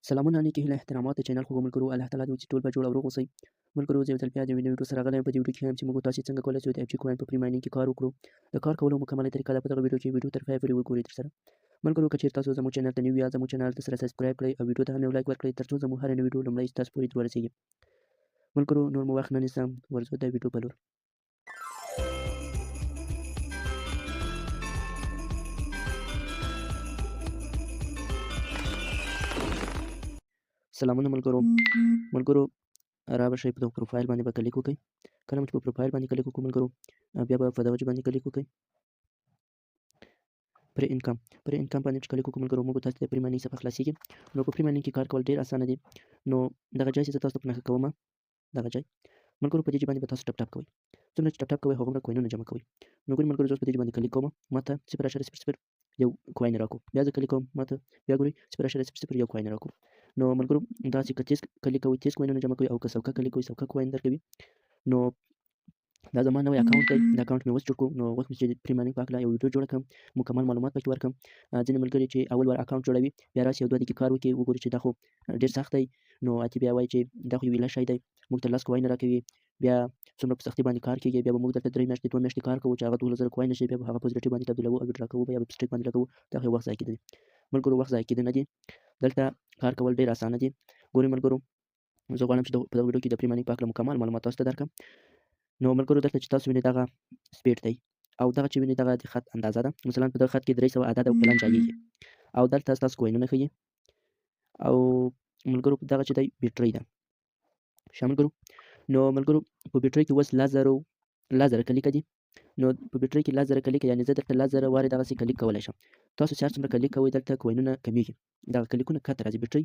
سلامونه نیکې هیلې احترامات د چینل خوږو ملګرو الله تعالی دې وکړي چې ټول به جوړ او روغ اوسئ. ملګرو زه یو ځل بیا د یوې ویډیو سره راغلی یم. په دې ویډیو کې یم چې موږ تاسې څنګه کولی شو د FG کوین په پري ماینینګ کې کار وکړو. د کار کولو مکمله طریقه ده په دغه ویډیو کې. ویډیو تر پایه پورې وګورئ ترسره. ملګرو که چېرې تاسو زموږ چینل ته نوي یاست زموږ چینل ته سره سبسکرایب کړئ او ویډیو ته هم یو لایک ورکړئ تر څو زموږ هره نوې ویډیو لومړی ستاسو پورې ورسیږي. ملګرو نور مو وخت نه نیسم ورځو د ویډیو په لور. سلامونه ملګرو رابشئ په دغه پروفایل باندې به کلیک وکړئ. کله مو چې په پروفایل باندې کلیک وکړو ملګرو بیا به په دغه باندې کلیک وکړئ. پر انکم باندې چې کلیک وکړو ملګرو موږ تاسو ته پري ماینینګ صفحه خلاصیږي. نو په پري ماینینګ کې کار کول ډیر اسانه دي. نو دغه ځای چې زه تاسو ته په نښه کوم دغه ځای ملګرو په دې باندې به تاسو ټپ ټاپ کوئ. څومره چې ټپ ټاپ کوئ هغومره کوینونه جمع کوئ. نو ګورئ ملګرو زه اوس په دې باندې کلیک کوم ماته 0.00 یو کوین راکړو. بیا زه کلیک کوم ماته بیا ګورئ 0.00 یو کوین راکړو. نو ملګرو داسې که 30 کلیک کوئ 30 کوینونه جمع کوئ او که سوکه کلیک کوئ سوکه کوین درکوي. نو دا زما نوی اکاونټ دی. دا اکاونټ مې اوس جوړ کړو. نو اوس مې چې پري ماینینګ په هکله یو ویډیو جوړه کړم مکمل معلومات پکې ورکړم. ځینې ملګري چې اول وار اکاونټ جوړوي بیا راسي یو دوه دقیقې کار وکړي وګوري چې دا خو ډېر سخت دی. نو اتې بیا وایي چې دا خو یو ایله شی دی موږ ته 10 کوین راکوي. بیا څومره په سختۍ باندې کار کېږي بیا به موږ درته 3 میاشتې 2 میاشتې کار کوو چې هغه 12,000 کوین شي. بیا به هغه په زیرټي باندې تبدیلوو او ویډرا کوو بیا به په سټیک باندې لګوو. دا خو وخت ضایع کېدل دي ملګرو. وخت ضایع کېدل نه دي. دلته کار کول ډېر اسانه دي. ګورئ ملګرو زه غواړم چې په دغه ویډیو کې د پري ماینینګ په هکله مکمل معلومات تاسو ته درکړم. نو ملګرو دلته چې تاسو وینئ دغه سپیډ دی او دغه چې وینئ دغه د خط اندازه ده. مثلا په دغه خط کې 300 عدد او کلن ځایږي او دلته ستاسو کوینونه ښیي. او ملګرو دغه چې دی بیټرۍ ده ښه ملګرو. نو ملګرو په بیټرۍ کې اوس 10,000 کلیکه دي. نو په بیټرۍ کې 10,000 کلیکه یعنې زه درته 10,000 وارې دغسې کلیک کولی شم. تاسو چې هر څومره کلیک کوئ دلته کوینونه کمیږي. دغه کلیکونه کښته راځي بیټرۍ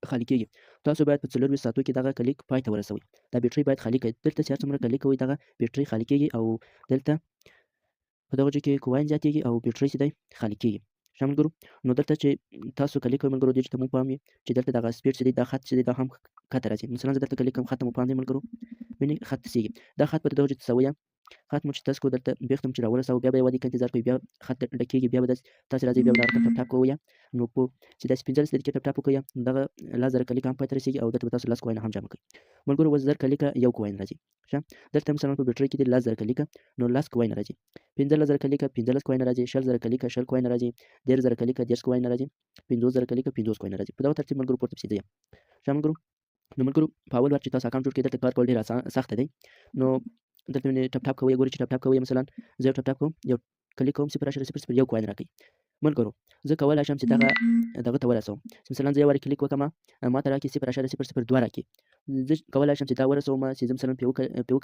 خالي کېږي. تاسو باید په 24 ساعتو کې دغه کلیک پای ته ورسوئ. دا بیټرۍ باید خالي کړئ. دلته چې هر څومره کلیک کوئ دغه بیټرۍ خالي کېږي او دلته په دغه ځای کې کوین زیاتېږي او بیټرۍ چې دی خالي کېږي ښه ملګرو. نو دلته چې تاسو کلیک کوئ ملګرو دې ته مو پام وي چې دلته دغه سپیډ چې دی دا خط چې دی دا هم کښته راځي. مثلا زه دلته کلیک کوم خط ته مو پام دی ملګرو وینئ خط تسیږي. دا خط به د دغه ځای تسوی یم. خط مو چې ټچ کړو دلته بیخته مو چې راورسوو بیا به یوه دقیقه انتظار کوئ بیا خط ډکېږي بیا به داسې تاسې راځئ بیا به دغه ټپ ټاپ کوو یا نو په چې داسې 15 دقیقې ټپ ټاپ وکړئ دغه 10,000 کلیک هم پای ته رسېږي او دلته به تاسو 10 کوینه هم جمع کوئ. ملګرو اوس 1000 کلیکه یو کوین راځي ښه. دلته مثلا په بیټرۍ کې دی 10,000 کلیکه نو 10 کوینه راځي. 15,000 کلیکه 15 کوینه راځي. 20,000 کلیکه 20 کوینه راځي. 13,000 کلیکه 13 کوینه راځي. 50,000 کلیکه 50 کوینه راځي. په دغه ترتیب ملګرو پورته پسې ځئ ښه ملګرو. نو ملګرو په اول وار چې تاسو اکاونټ جوړ کړئ دلته کار کول ډېر سخته دی. نو دلته وینئ ټپ ټاپ کوئ ګورئ چې ټپ ټاپ کوئ مثلا زه یو ټپ ټاپ کوم یو کلیک کوم 0.00 یو کوین راکوي. ملګرو زه کولی شم چې دغه ته ورسوم. مثلا زه یو وارې کلیک وکړم ماته راکړي 0.002 راکړي. زه کولی شم چې دا ورسوم چې زه مثلا په یو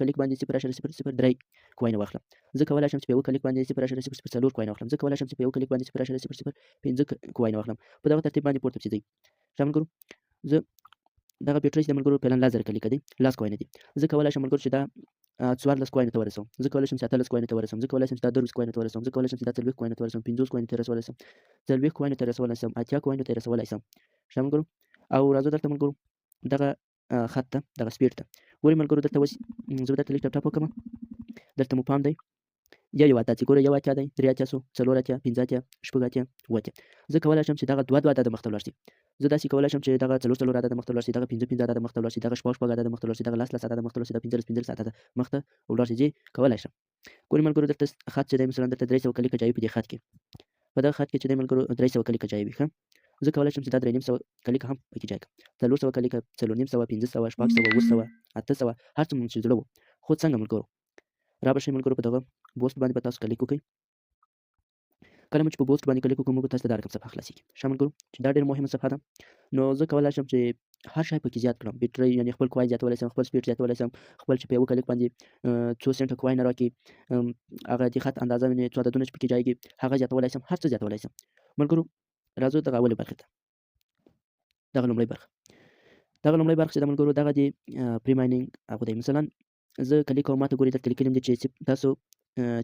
کلیک باندې 0.003 کوین واخلم. زه کولی شم چې په یو کلیک باندې 0.004 کوین واخلم. زه کولی شم چې په یو کلیک باندې 0.005 کوین واخلم. په دغه ترتیب باندې پورته پسې ځئ ښه ملګرو. زه دغه بیټرۍ چې د ملګرو فعلا 10,000 کلیکه دي 10 کوینه دي. زه کولی شم ملګرو چې دا 14 کوینو ته ورسوم. زه کولی شم چې 18 کوینو ته ورسوم. زه کولی شم چې دا 20 کوینو ته ورسوم. زه کولی شم چې دا 40 کوینو ته ورسوم. 50 کوینو ته رسولی شم. 40 کوینو ته رسولی شم. 80 کوینو ته رسولی شم ښه ملګرو. او راځو دلته ملګرو دغه خط ته دغه سپیډ ته ګورئ ملګرو دلته اوس زه دلته لږ ټپ ټاپ وکړم دلته مو پام دی یو عدد چې ګورئ یو اتیا دی 3 اتیا سو 4 اتیا 5 اتیا 6 اتیا 7 اتیا. زه کولی شم چې دغه 2 عدده مخته ولاړ شي. زه داسې کولی شم چې دغه 4 عدده مخته ولاړ شي. دغه 5 عدده مخته ولاړ شي. دغه 6 عدده مخته ولاړ شي. دغه 10 عدده مخته ولاړ شي. دا 15 عدده مخته ولاړ شي. زه کولی شم ګورئ ملګرو دلته خط چې دی مثلا دلته 300 کلیکه جایي په دې خط کې په دغه خط کې چې دی ملګرو 300 کلیکه جایي وي ښه. زه کولی شم چې دا 300 کلیکه هم پکې جای کړم. 400 کلیکه 450 500 600 700 800 هر څومره چې زړه وو. خو څنګه ملګرو رابشئ ملګرو په دغه بوست باندې به تاسو کلیک وکړئ. کله مو چې په بوست باندې کلیک وکړو موږ تاسو ته دا رقم صفحه خلاصیږي ښه ملګرو چې دا ډېره مهمه صفحه ده. نو زه کولی شم چې هر شی پکې زیات کړم. بیټرۍ یعنې خپل کوین زیاتولی شم. خپل سپیډ زیاتولی شم. خپل چې په یو کلیک باندې څو سنټه کوین راکړي هغه د خط اندازه وینې څو عددونه چې پکې جایږي هغه زیاتولی شم. هر څه زیاتولی شم ملګرو. راځو دغه اولې برخې ته. دغه لومړۍ برخه چې د ملګرو دغه د پري ماینینګ هغه دی. مثلا زه کلیک کوم ماته ګورئ دلته لیکلي دي چې تاسو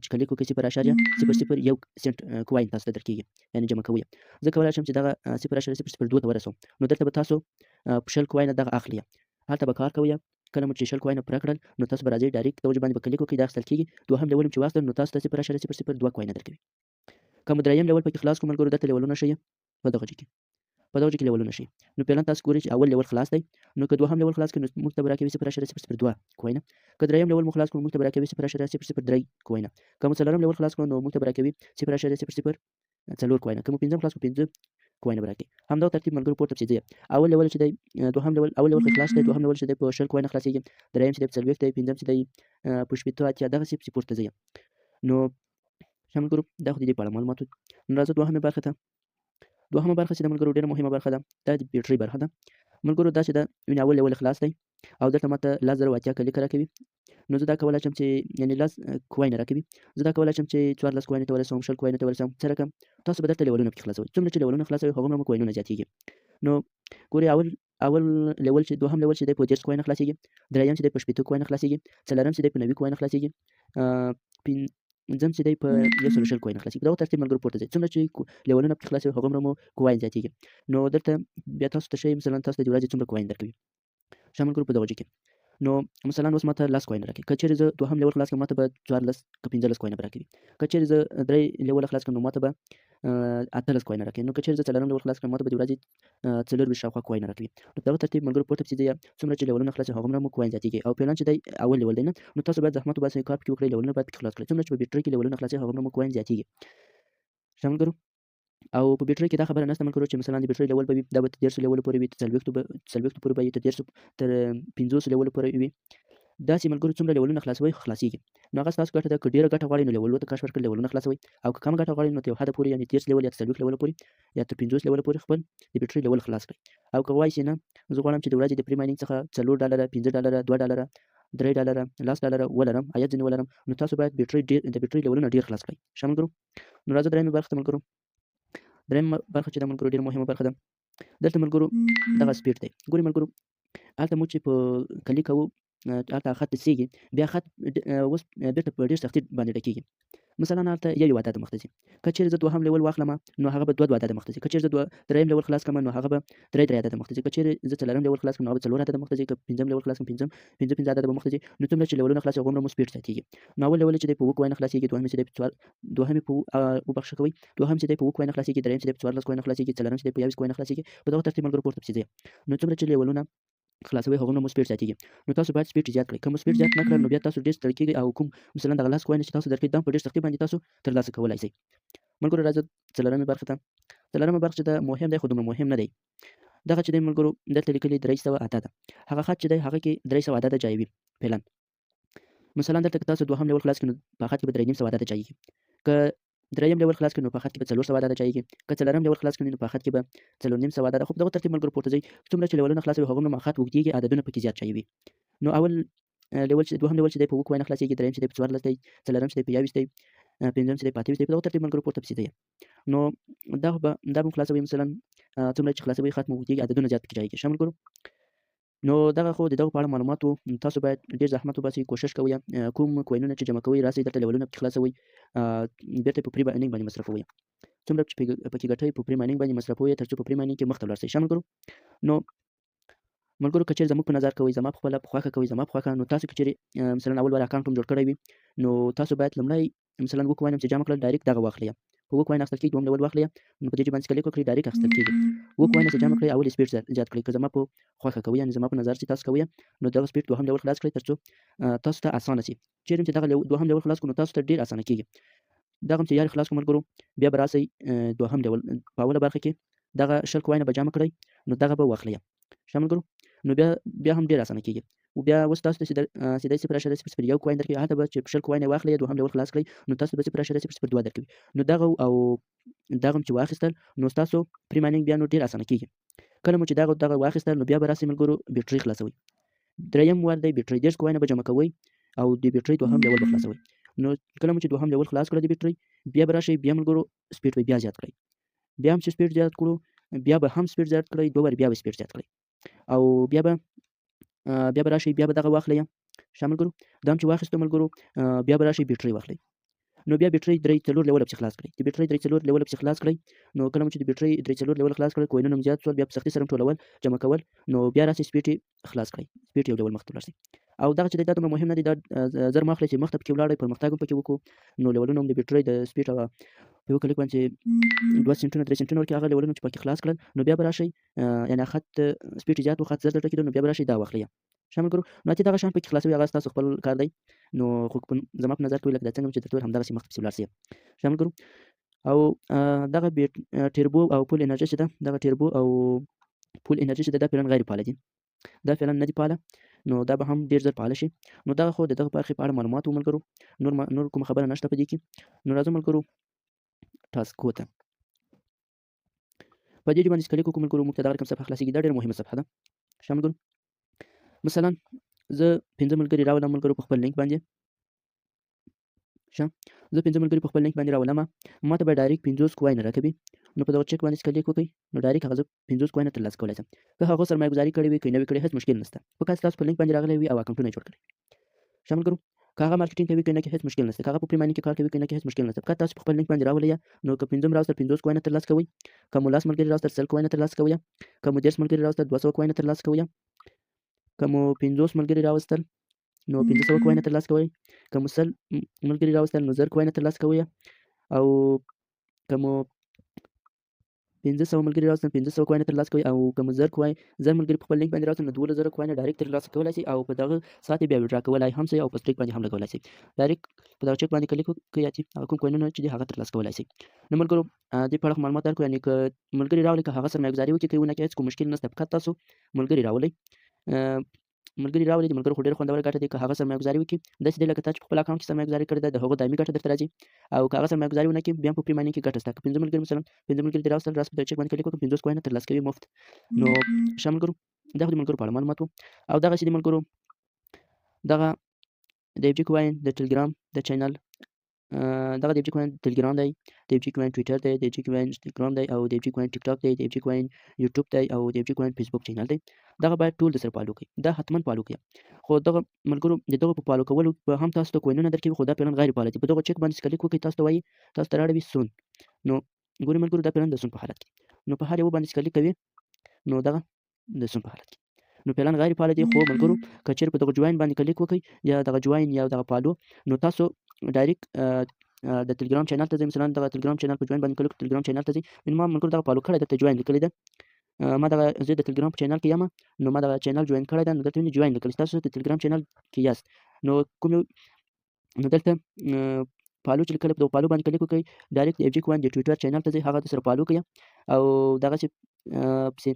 چې کلیک وکړئ 0.001 سنټ کوین تاسو ته درکېږي یعنې جمع کوئ. زه کولی شم چې دغه 0.002 ته ورسوم. نو دلته به تاسو په 20 کوینه دغه اخلي هلته به کار کوئ. کله مو چې 20 کوینه پوره کړل نو تاسو به راځئ ډایرکټ دغه باندې به کلیک وکړئ دا اخیستل کېږي. دوهم لیول چې واخلم نو تاسو ته 0.002 کوینه درکوي. که مو دریم لیول پکې خلاص کړو ملګرو دلته لیولونه ښیي په دغه ځای کې په دغه کې لیولونه شي. نو فعلا تاسو ګورئ چې اول لیول خلاص دی. نو که دوهم لیول خلاص کړو نو موږ ته به راکوي 0.002 کوینه. که دریم لیول مو خلاص کړو موږ ته به راکوي 0.003 کوینه. که مو څلورم لیول خلاص کړو نو موږ ته به راکوي 0.004 کوینه. که مو پنځم خلاص کړو 5 کوینه به راکوي. همدغه ترتیب ملګرو پورته پسې ځي. اول لیول چې دی دوهم لیول اول لیول خلاص دی، دوهم لیول چې دی په 0 کوینه خلاصیږي، دریم چې دی په 40 دی، پنځم چې دی په 80 اتیا دغسې پسې پورته ځي. نو ښه ملګرو دا خو د دې په اړه معلومات وو. نو راځو دوهمې برخې ته. دوهمه برخه چې د ملګرو ډېره مهمه برخه ده، دا د بیټرۍ برخه ده. ملګرو دا چې ده وینې اول لیول خلاص دی او دلته ماته 10,080 کلیکه راکوي. نو زه دا کولی شم چې یعنې 10 کوینه راکوي. زه دا کولی شم چې 14 کوینې ته ورسوم، 20 کوینې ته ورسوم، څه رقم تاسو به دلته لیولونه پکې خلاصوئ. څومره چې لیولونه خلاصوئ هغومره مو کوینونه زیاتېږي. نو ګورئ اول لیول چې دوهم لیول چې دی په 30 کوینه خلاصیږي، دریم چې دی په 80 کوینه خلاصیږي، څلورم چې دی په 90 کوینه خلاصیږي، پنځم چې دی په 120 کوینه خلاصیږي. په دغه ترتیب ملګرو پورته ځئ. څومره چې لیولونه پکې خلاصوي هغومره مو کوین زیاتېږي. نو دلته بیا تاسو ته ښایي مثلا تاسو ته د ورځې څومره کوین درکوي. ښه ملګرو په دغه کې نو مثلا اوس ماته 10 کوین راکوي. که چېرې زه دوهم لیول خلاص کړم ماته به 14 که 15 کوینه به راکوي. که چېرې زه درې لیوله خلاص کړم نو ماته به 18 کوینه راکوي. نو که چېرې زه څلورم لیول خلاص کړم ماته به د ورځې 24 شاوخوا کوینه راکوي. نو په دغه ترتیب ملګرو پورته پسې ځئ. څومره چې لیولونه خلاص هغومره مو کوین زیاتېږي. او فعلا چې دی اول لیول دی نه، نو تاسو باید زحمت وباسئ، کار پکې وکړئ، لیولونه باید پکې خلاص کړئ. څومره چې په بیټرۍ کې لیولونه خلاصوي هغومره مو کوین زیاتېږي. ښه ملګرو او په بیټرۍ کې دا خبره نشته ملګرو چې مثلا د بیټرۍ لیول به وي دا به تر 13 لیولو پورې وي، تر 40 پورې به وي، تر 50 لیولو پورې وي. داسې ملګرو څومره لیولونه خلاصوئ خلاصېږي. نو هغه ستاسو ګټه ده. که ډېره ګټه غواړئ نو لیولونو ته کش ورکړئ، لیولونه خلاصوئ. او که کمه ګټه غواړئ نو تر یو حده پورې یعنې 30 لیول یا 40 لیولو پورې یا تر 50 لیولو پورې خپل د بیټرۍ لیول خلاص کړئ. او که وایئ چې نه زه غواړم چې د ورځې د پري ماینینګ څخه $4 $5 $2 $3 $10 ولرم، عاید ځینې ولرم، نو تاسو باید د بیټرۍ لیولونه ډېر خلاص کړئ. ښه ملګرو نو راځو درېیمې برخې ته ملګرو. درېیمه برخه چې ده ملګرو ډېره مهمه برخه ده. دلته ملګرو دغه سپیډ دی. ګورئ ملګرو هلته موږ چې په کلیک کوو هلته خط څیږي، بیا خط اوس بېرته په ډېر سختي باندې ډکېږي. مثلا هلته یو عدد مخته ځي. که چېرې زه دوهم لیول واخلم نو هغه به 2 عدده مخته ځي. که چېرې زه درېیم لیول خلاص کړم نو هغه به 3 عدده مخته ځي. که چېرې زه څلورم لیول خلاص کړم نو هغه به 4 عدده مخته ځي. که پنځم لیول خلاص کړم 5 عدده به مخته ځي. نو څومره چې لیولونه خلاص هغومره مو سپیډ زیاتېږي. نو اول لیول چې دی په 7 کوینه خلاصېږي، دوهم چې دی په 4 دوهم په وبخښه کوئ دوهم چې دی په 7 کوینه خلاصېږي، درېیم چې دی په 14 کوینه خلاصېږي، څلورم چې دی په 21 کوینه خلاصېږي. په دغه ترتیب ملګرو پورته پسې ځئ. نو څومره چې لیولونه خلاصوي هغومره مو سپیډ زیاتېږي. نو تاسو باید سپیډ زیات کړئ. که مو سپیډ زیات نه کړل نو بیا تاسو ډېر ستړي کېږئ او کوم مثلا دغه 10 کوینه چې تاسو درکوي دا په ډېر سختي باندې تاسو ترلاسه کولی شئ. ملګرو راځو څلورمې برخې ته. څلورمه برخه چې ده مهم دی خو دومره مهم نه دی. دغه چې دی ملګرو دلته لیکلي 300 عدده. هغه خط چې دی هغه کې 300 عدده جایوي فعلا. مثلا دلته که تاسو دوهم لیول خلاص کړئ نو په خط کې به 300 عدده جایږي. که درېیم لیول خلاص کړئ نو په خط کې به 400 عدده جایږي. که څلورم لیول خلاص کړئ نو په خط کې به 450 عدده. خو په دغه ترتیب ملګرو پورته ځئ. څومره چې لیولونه خلاصوي هغومره خط اوږدېږي، عددونه پکې زیات جایوي. نو اول لیول چې دوهم لیول چې دی په 7 کوینه خلاصېږي، درېیم چې دی په 14 دی، څلورم چې دی په 21 دی، پنځم چې دی په 28 دی. په دغه ترتیب ملګرو پورته پسې ځئ. نو دا به خلاصوي مثلا څومره چې خلاصوي خط مو اوږدېږي، عددونه زیات پکې جایږي. ښه ملګرو نو دغه خو د دغو په اړه معلومات وو. تاسو باید ډېر زحمت وباسئ، کوشش کوئ کوم کوینونه چې جمع کوئ راسئ دلته لیولونه پکې خلاصوئ، بېرته په پري ماینینګ باندې مصرفوئ. څومره چې پکې ګټئ په پري ماینینګ باندې مصرفوئ تر څو په پري ماینینګ کې مخته ولاړ شئ. ښه ملګرو نو ملګرو که چېرې زموږ په نظر کوئ، زما په خپله په خوښه کوئ، زما په خوښه نو تاسو که چېرې مثلا اول وار اکاونټ هم جوړ کړی وي نو تاسو باید لومړی مثلا 7 کوین چې جمع کړل ډایرکټ دغه واخلئ. په 7 کوین اخیستل کېږي، دوهم لیول واخلئ نو په دې باندې کلیک وکړئ ډایرکټ اخیستل کېږي. 7 کوین چې جمع کړئ اول سپیډ زیات کړئ. که زما په خوښه کوئ یعنې زما په نظر چې تاسو کوئ نو دغه سپیډ دوهم لیول خلاص کړئ تر څو تاسو ته اسانه شي. چېرې چې دغه دوهم لیول خلاص کړو نو تاسو ته ډېر اسانه کېږي. دغه هم چې یار خلاص کړو ملګرو بیا به راسئ دوهم لیول په اوله برخه کې دغه 20 کوینه به جمع کړئ نو دغه به واخلئ. ښه ملګرو نو بیا هم ډېر اسانه کېږي. او بیا اوس تاسو ته سیدی 0.001 کوین درکوي. هلته به چې 20 کوینه واخلئ دوهم لیول خلاص کړئ نو تاسو به 0.002 درکوي. نو دغه هم چې واخیستل نو ستاسو پري ماینینګ بیا نو ډېر اسانه کېږي. کله مو چې دغه واخیستل نو بیا به راسئ ملګرو بیټرۍ خلاصوئ. درېیم وار دی بیټرۍ 30 کوینه به جمع کوئ او د بیټرۍ دوهم لیول به خلاصوئ. نو کله مو چې دوهم لیول خلاص کړه د بیټرۍ بیا به راشئ بیا ملګرو سپیډ به بیا زیات کړئ. بیا هم چې سپیډ زیات کړو بیا به هم سپیډ زیات کړئ، 2 وارې بیا به سپیډ زیات کړئ او بیا به راشئ بیا به دغه واخلئ. ښه ملګرو دا هم چې واخیستو ملګرو بیا به راشئ بیټرۍ واخلئ. نو بیا بیټرۍ 3-4 لیوله پسې خلاص کړئ. د بیټرۍ 3-4 لیوله پسې خلاص کړئ نو کله مو چې د بیټرۍ 3-4 لیوله خلاص کړئ کوینونه هم زیات شول، بیا په سختۍ سره ټولول جمع کول نو بیا راسئ سپیډ یې خلاص کړئ. سپیډ یو ډول مخته ولاړ شئ او دغه چې دی دا دومره مهم نه دی. دا زر مه اخلئ چې مخته پکې ولاړئ پرمختګ هم پکې وکړو نو لیولونه هم د بیټرۍ د سپیډ په یو کلیک باندې 2 سنټونه 3 سنټونه ورکړي هغه لیولونه چې پکې خلاص کړل نو بیا به راشئ یعنې خط سپیډ زیات و خط زر درته کېده نو بیا به راشئ دا واخلئ ښه ملګرو نو اتې دغه شیان پکې خلاصوي هغه ستاسو خپل کار دی نو خو زما په نظر کې لکه دا څنګه چې درته ویل همدغسې مخکې پسې ولاړ سئ ښه ملګرو او دغه ټربو او پول انرژي چې ده دغه ټربو او پول انرژي چې ده دا فعلا غیر فعاله دي دا فعلا نه دي فعاله نو دا به هم ډېر ژر فعاله شي نو دغه خو د دغه برخې په اړه معلومات و ملګرو نور کومه خبره نشته په دې کې نو راځو ملګرو ټاسکو ته په دې باندې چې کلیک وکړو ملګرو موږ ته دغه رقم صفحه خلاصېږي دا ډېره مهمه صفحه ده ښه ملګرو مثلا زه 5 ملګري راولم ملګرو په خپل لینک باندې ښه زه 5 ملګري په خپل لینک باندې راولم ماته به ډایرکټ 50 کوین راکوي نو په دغه چک باندې کلیک وکړئ نو ډایرکټ هغه زه 50 کوین ترلاسه کولی شم که هغه سرمایه ګزاري کړې وي که یې نه وي کړې هېڅ مشکل نشته فقط ستاسو په لینک باندې راغلی وي او اکاونټونه یې جوړ کړي ښه ملګرو که هغه مارکیټینګ کوي که نه کوي هېڅ مشکل نشته که هغه په پري ماینینګ کې کار کوي که نه کوي هېڅ مشکل نشته فقط تاسو په خپل لینک باندې راولئ نو که 5 راوستل 50 کوین ترلاسه کوئ که مو 10 ملګري راوستل 100 کوین ترلاسه کوئ که مو 10 ملګري راوستل 200 کوین ترلاسه کوئ که مو 50 ملګري راوستل نو 500 کوین ترلاسه کوئ که مو 100 ملګري راوستل نو 1000 کوین ترلاسه کوئ او که مو 500 ملګري راوستل 500 کوین ترلاسه کوئ او که مو 1000 ملګري په خپل لینک باندې راوستل نو 12000 کوین ډایرکټ ترلاسه کولی شئ او په دغه ساعت بیا وډرا کولی هم شئ او په سټریک باندې هم لګولی شئ ډایرکټ په دغه چک باندې کلیک وکړئ هغه کوم کوینونه چې دي هغه ترلاسه کولی شئ نو ملګرو دې په اړه معلومات درکړو یعنې که ملګري راولئ که هغه سرمایه ګزاري وکړي که یې ونه کړي هېڅ کوم مشکل نشته فقط تاسو ملګري راولئ ملګري راولئ د ملګرو خو ډېره خوندوره ګټه دی که هغه سرمایه ګزاري وکړي داسې دی لکه تا چې په خپل اکاونټ کې سرمایه ګزاري کړې ده د هغو دایمي ګټه درته راځي او که هغه سرمایه ګزاري ونه کړي بیا هم په پري ماینینګ کې ګټه شته که 5 ملګري مثلا 5 ملګري دې راوستل راست په چک باندې کلیک وکړو 50 کوینه ترلاسه کوي مفت نو ښه ملګرو دا خو د ملګرو په اړه معلومات و او دغسې د ملګرو دغه د FG کوین د ټلګرام د چینل دغه د FG کوین ټلګرام دی د FG کوین ټویټر دی د FG کوین انستګرام دی او د FG کوین ټیک ټاک دی د FG کوین یوټیوب دی او د FG کوین فیسبوک چینل دی دغه باید ټول درسره فالو کړئ دا حتما فالو کړئ خو دغه ملګرو د دغه په فالو کولو به هم تاسو ته کوینونه درکوي خو دا فعلا غیر فعاله دي په دغه چک باندې کلیک وکړئ تاسو ته وایي تاسو ته راړوي سون نو ګورئ ملګرو دا فعلا د سون په حالت کې نو په هر یو باندې کلیک کوي نو دغه د سون په حالت کې نو فعلا غیر فعاله دي خو ملګرو که چېرې په دغه جوین باندې کلیک وکړئ یا دغه جوین یا دغه فالو نو تاسو ډایرکټ د ټلګرام چینل ته ځئ مثلا دغه ټلګرام چینل په جوین باندې کلیک ټلګرام چینل ته ځئ ما ملګرو دغه فالو کړی درته جوین لیکلی ده ما دغه زه د ټلګرام په چینل کې یم نو ما دغه چینل جوین کړی ده نو دلته وینې جوین لیکلی تاسو د ټلګرام چینل کې یاست نو کوم نو دلته فالو چې لیکلی په دغه فالو باندې کلیک وکړئ ډایرکټ د FG کوین د ټویټر چینل ته ځئ هغه درسره فالو کړئ او دغسې پسې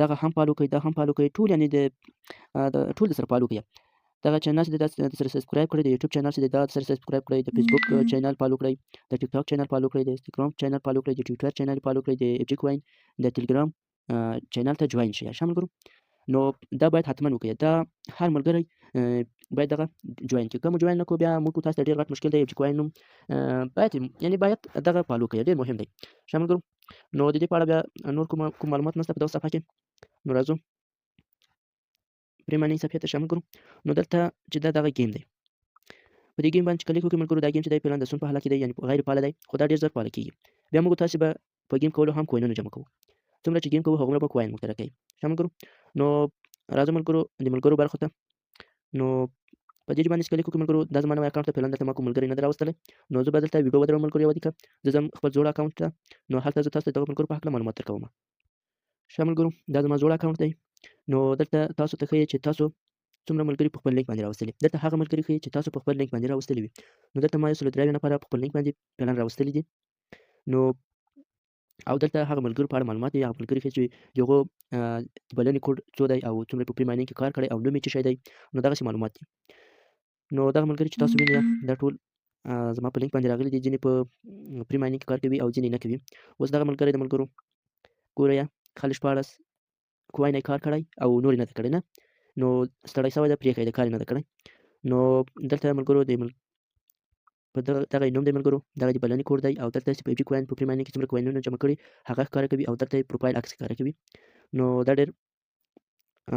دغه هم فالو کړئ دا هم فالو کړئ ټول یعنې د ټول درسره فالو کړئ دغه چینل چې دی دا سره سبسکرایب کړئ د یوټیوب چینل چې دی دا سره سبسکرایب کړئ د فیسبوک چینل فالو کړئ د ټیک ټاک چینل فالو کړئ د انستګرام چینل فالو کړئ د ټویټر چینل فالو کړئ د FG کوین د ټلګرام چینل ته جوین شئ ښه ملګرو نو دا باید حتما وکړئ دا هر ملګری باید دغه جوین کړي که مو جوین نه کړو بیا موږ تاسو ته ډېر غټ مشکل دی FG کوین نوم باید دغه فالو کړئ ډېر مهم دی ښه ملګرو نو د دې په اړه بیا نور کوم معلومات نشته په دغه صفحه کې نو راځو پري ماینینګ صفحې ته ښه ملګرو نو دلته چې دا دغه ګیم دی په دې ګیم باندې چې کلیک وکړئ ملګرو دا ګیم چې دی فعلا د سون په حالت کې دی یعنې غیر فعاله دی خو دا ډېر ژر فعاله کېږي بیا موږ تاسې به په ګیم کولو هم کوینونه جمع کوو څومره چې ګیم کوو هغومره به کوین موږ ته راکوي ښه ملګرو نو راځو ملګرو د ملګرو برخو ته نو په دې باندې چې کلیک وکړو ملګرو دا زما نوی اکاونټ ته فعلا دلته ما کوم ملګری نه دی راوستلی نو زه به دلته ویډیو ودروم ملګرو یوه دقیقه زه ځم خپل زوړ اکاونټ ته نو هلته زه تاسو ته دغه ملګرو په هکله معلومات درکوم ښه ملګرو دا زما زوړ اکاونټ دی نو دلته تاسو ته ښیي چې تاسو څومره ملګري په خپل لینک باندې راوستلي دلته هغه ملګري ښیي چې تاسو په خپل لینک باندې راوستلي وي نو دلته ما 103 نفره په خپل لینک باندې فعلا راوستلي دي نو او دلته هغه ملګرو په اړه معلومات دي هغه ملګري ښیي چې د هغو بلنې کوډ څو دی او څومره په پري ماینینګ کې کار کړی او نوم یې څه شی دی نو دغسې معلومات دي نو دغه ملګري چې تاسو وینئ دا ټول زما په لینک باندې راغلي دي ځینې په پري ماینینګ کې کار کوي او ځینې نه کوي اوس دغه ملګری د ملګرو ګورئ خالي 14 کوین یې کار کړی او نور یې نه ده کړی نه نو ستړی شوی ده پرېښی د کار یې نه ده کړی نو دلته ملګرو په دغه نوم دی ملګرو دغه د بلنې کوډ دی او دلته چې په FG کوین په پري ماینینګ کې څومره کوینونه جمع کړي هغه ښکاره کوي او دلته یې پروفایل عکس ښکاره کوي نو دا ډېر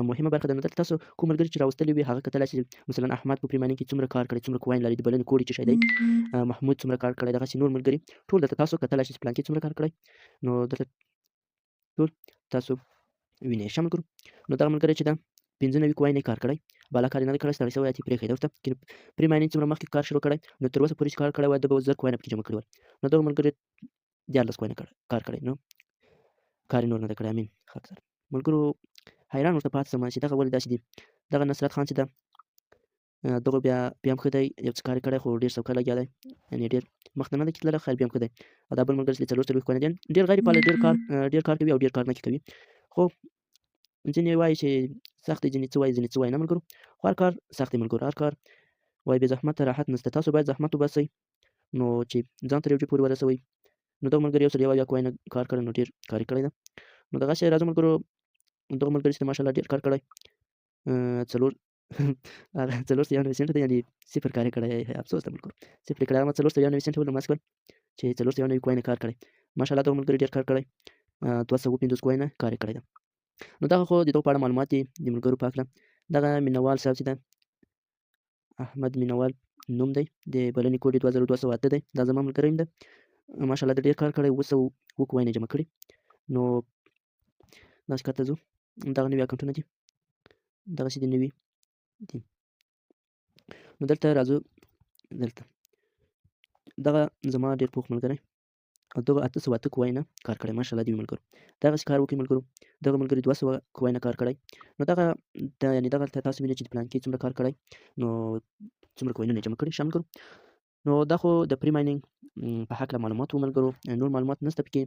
مهمه برخه ده نو دلته تاسو کوم ملګري چې راوستلي وي هغه کتلای شي مثلا احمد په پري ماینینګ کې څومره کار کړی څومره کوین لري د بلنې کوډ یې څه شی دی محمود څومره کار کړی دغسې نور ملګري ټول دلته تاسو کتلای شئ چې پلانکي څومره کار کړی نو دلته ټول تاسو وینئ ښه ملګرو نو دغه ملګری چې ده 95 کوین یې کار کړی بالا کار یې نه دی کړی ستړی شوی یې پرېښی دی ورته پري ماینینګ څومره مخکې کار شروع کړی نو تر اوسه پورې چې کار کړی وای ده به 1000 کوینه پکې جمع کړي وای نو دغه ملګري 14 کوینه کار کړی نو کار یې نور نه دی کړی امین ښه اکثر ملګرو حیران ورته پاتې شم چې دغه ولې داسې دي دغه نصرت خان چې ده دغه بیا هم ښه دی یو څه کار یې کړی خو ډېر سوکه لګیا دی یعنې ډېر مخ ته نه دی تللی خیر بیا هم ښه دی او دا بل ملګری چې 40 کوینه دی ډېر غیر فعال ډېر کار کوي او ډېر کار نه کوي خو ځینې وایي چې سخت دی ځینې څه وایي نه ملګرو خو هر کار سخت دی ملګرو هر کار وایي بې زحمته راحت نشته تاسو باید زحمت وباسئ نو چې ځان تر یو ځای پورې ورسوئ نو دغه ملګري یو سل یو کوینه کار کړی نو ډېر کار یې کړی ده نو دغسې راځه ملګرو دغه ملګري چې ماشاءالله ډېر کار کړی څلور هغه 499 سنټه دی یعنې صفر کار یې کړی افسوس ده ملګرو صفر یې کړی هغه 499 سنټه ولمس کړل چې 499 کوینه کار کړی ماشاءالله دغه ملګري ډېر کار کړی 250 کوینه کار یې کړی ده نو دغه خو د دغو په اړه معلومات دي د ملګرو په هکله دغه مینوال صاحب چې ده احمد مینوال نوم دی د بلنې کوډ یې 2208 دی دا زما ملګری هم ده ماشاءالله د ډېر کار کړی 700 کوینه جمع کړي نو داسې کار ته ځو دغه نوي اکاونټونه دي دغسې د نوي دي نو دلته راځو دلته دغه زما ډېر پوخ ملګری او دغه 808 کوینه کار کړی ماشاءالله دې ملګرو دغسې کار وکړئ ملګرو دغه ملګري 200 کوینه کار کړی نو دغه یعنې دغه تاسو وینئ چې د پلان کې څومره کار کړی نو څومره کوینونه یې جمع کړي ښه ملګرو نو دا خو د پري ماینینګ په هکله معلومات وو ملګرو نور معلومات نشته پکې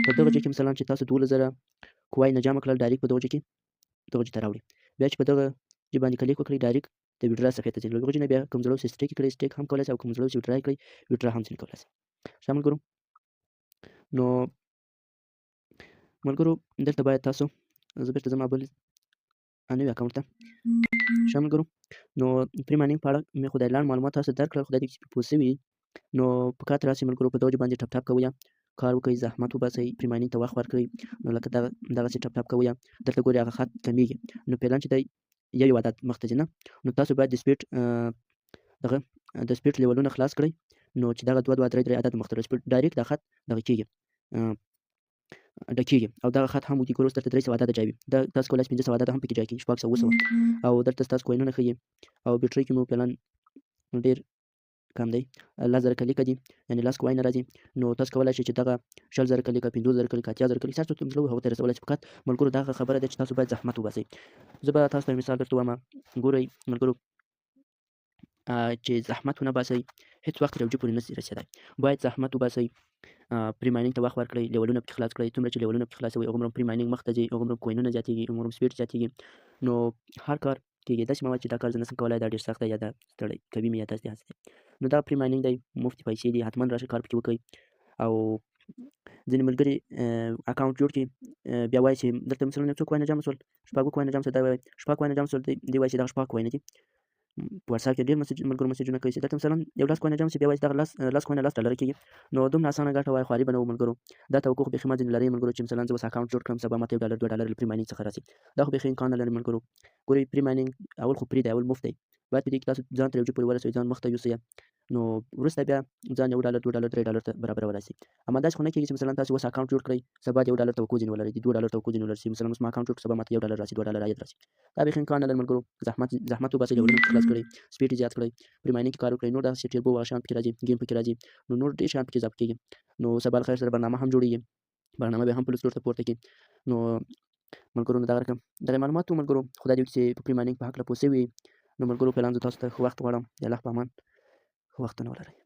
په دغه ځای کې مثلا چې تاسو 12000 کوینه جمع کړل ډایرکټ په دغه ځای کې دغه ځای ته راوړئ بیا چې په دغه ځای باندې کلیک وکړئ ډایرکټ د ویډرا صفحې ته ځئ له دغه ځای نه بیا کوم زړه چې سټیک کړئ سټیک هم کولی شئ او کوم زړه چې ویډرا یې کړئ ویډرا هم ځینې کولی شئ ښه ملګرو نو ملګرو دلته باید تاسو زه بېرته ځم بل نوي اکاونټ ته ښه ملګرو نو پري ماینینګ په اړه مې خدای لاند معلومات تاسو درکړل خدای دې چې پوه شوي نو په کار ته راسئ ملګرو په دغه ځای باندې ټپ ټاپ کوئ کار وکړئ زحمت وباسئ پري ماینینګ ته وخت ورکړئ نو لکه دغسې ټپ ټاپ کوئ دلته ګورئ هغه خط کمیږي نو فعلا چې دی یو عدد مخته ځي نه نو تاسو باید د سپیډ دغه د سپیډ لیولونه خلاص کړئ نو چې دغه 2 2 3 3 عدد مخته سپیډ ډایرکټ دا خط دغه کېږي ډکېږي او دغه خط هم وکړي ګورو درته 300 عدده جای وي دا تاسو کولی شئ 500 عدده هم پکې جای کړئ 600 او دلته ستاسو کوینونه ښیي او بیټرۍ کې مو فعلا ډېر کم دی 10,000 کلیکه دي یعنې 10 کوینه راځي نو تاسو کولی شئ چې دغه 20,000 کلیکه 50,000 کلیکه 80,000 کلیکه ستاسو کوم زړه وي هغو ته یې رسولی شئ فقط ملګرو دغه خبره ده چې تاسو باید زحمت وباسئ زه به تاسو ته مثال درته وایم ګورئ ملګرو چې زحمت ونه باسئ هېڅ وخت تر یو ځای پورې نشئ رسېدی باید زحمت وباسئ پري ماینینګ ته وخت ورکړئ لیولونه پکې خلاص کړئ څومره چې لیولونه پکې خلاصوئ هغومره پري ماینینګ مخته ځي هغومره کوینونه زیاتېږي هغومره سپیډ زیاتېږي نو هر کار کېږي داسې مه وایه چې دا کار زه نشم کولی دا ډېر سخت دی یا دا ستړی کوي مې یا داسې هسې دی نو دا پري ماینینګ دی مفتې پیسې دي حتما راشئ کار پکې وکړئ او ځینې ملګري اکاونټ جوړ کړي بیا وایي چې دلته مثلا یو څو کوینه جمع شول شپږ کوینه جمع شول دا وایي شپږ کوینه جمع شول دی وایي چې دغه شپږ کوینه دي په واتساپ کې ډېر ملګرو مسیجونه کوي چې دلته مثلا یو 10 کوینه جمع شي بیا وایي چې دغه 10 کوینه 10 ډالره کېږي نو دومره اسانه ګټه وایي خواري به نه وو ملګرو دا توقع خو بیخي ما ځینې لرئ ملګرو چې مثلا زه اوس اکاونټ جوړ کړم سبا ماته $1 $2 له پري ماینینګ څخه راسي دا خو بیخي امکان نه لري ملګرو ګورئ پري ماینینګ اول خو پري دی اول مفت دی باید په دې کې تاسو ځان تر یو ځای پورې ورسوئ ځان مخته یوسئ نو وروسته بیا ځان $1 $2 $3 ته برابرولای شئ اما داسې خو نه کېږي چې مثلا تاسو اوس اکاونټ جوړ کړئ سبا د $1 توقع ځینې ولرئ د $2 توقع ځینې ولرئ مثلا اوس ما اکاونټ جوړ کړ سبا ماته $1 راسي $2 عاید راسي دا بیخي امکان نه لري ملګرو زحمت وباسئ لیولونه پکې خلاص کړئ سپیډ یې زیات کړئ پري ماینینګ کې کار وکړئ نور داسې ټیربو هغه شیان پکې راځي ګیم پکې راځي نو نور ډېر شیان پکې اضافه کېږي نو سبا الخیر سره برنامه هم جوړېږي برنامه بیا هم پلس فلور ته پورته کړي نو ملګرو نو دغه رقم دغه معلومات وو ملګرو خدای دې وکړي چې په پري ماینینګ په هکله پوه شوي نو ملګرو فعلا زه تاسو ته ښه وخت غواړم د الله په امان ښه وختونه ولرئ